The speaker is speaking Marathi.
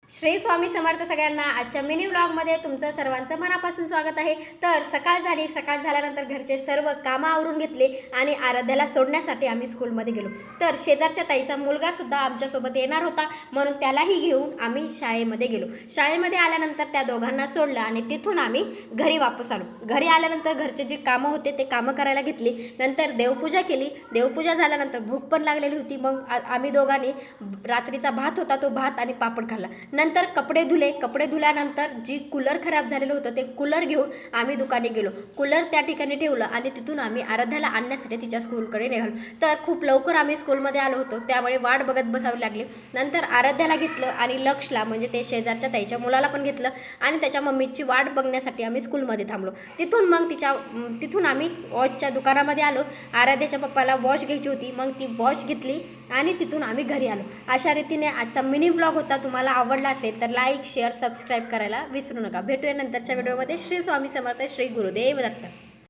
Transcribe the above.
श्री स्वामी समर्थ सगळ्यांना आजच्या मिनी व्लॉगमध्ये तुमचं सर्वांचं मनापासून स्वागत आहे। तर सकाळ झाल्यानंतर घरचे सर्व कामं आवरून घेतले आणि आराध्याला सोडण्यासाठी आम्ही स्कूलमध्ये गेलो। तर शेजारच्या ताईचा मुलगा सुद्धा आमच्यासोबत येणार होता, म्हणून त्यालाही घेऊन आम्ही शाळेमध्ये गेलो। शाळेमध्ये आल्यानंतर त्या दोघांना सोडलं आणि तिथून आम्ही घरी वापस आलो। घरी आल्यानंतर घरचे जे कामं होते ते कामं करायला घेतली। नंतर देवपूजा केली। देवपूजा झाल्यानंतर भूक पण लागलेली होती, मग आम्ही दोघांनी रात्रीचा भात होता तो भात आणि पापड खाल्ला। नंतर कपडे धुल्यानंतर जी कूलर खराब झालेलं होतं ते कूलर घेऊन आम्ही दुकाने गेलो। कूलर त्या ठिकाणी ठेवलं आणि तिथून आम्ही आराध्याला आणण्यासाठी तिच्या स्कूलकडे निघालो। तर खूप लवकर आम्ही स्कूलमध्ये आलो होतो, त्यामुळे वाट बघत बसावी लागली। नंतर आराध्याला घेतलं आणि लक्षला म्हणजे ते शेजारच्या ताईच्या मुलाला पण घेतलं आणि त्याच्या मम्मीची वाट बघण्यासाठी आम्ही स्कूलमध्ये थांबलो। तिथून आम्ही वॉचच्या दुकानामध्ये आलो। आराध्याच्या पप्पाला वॉच घ्यायची होती, मग ती वॉच घेतली आणि तिथून आम्ही घरी आलो। अशा रीतीने आजचा मिनी व्लॉग होता। तुम्हाला आवडला असेल तर लाईक शेअर सबस्क्राईब करायला विसरू नका। भेटूया नंतरच्या व्हिडिओमध्ये। श्री स्वामी समर्थ, श्री गुरुदेव दत्त।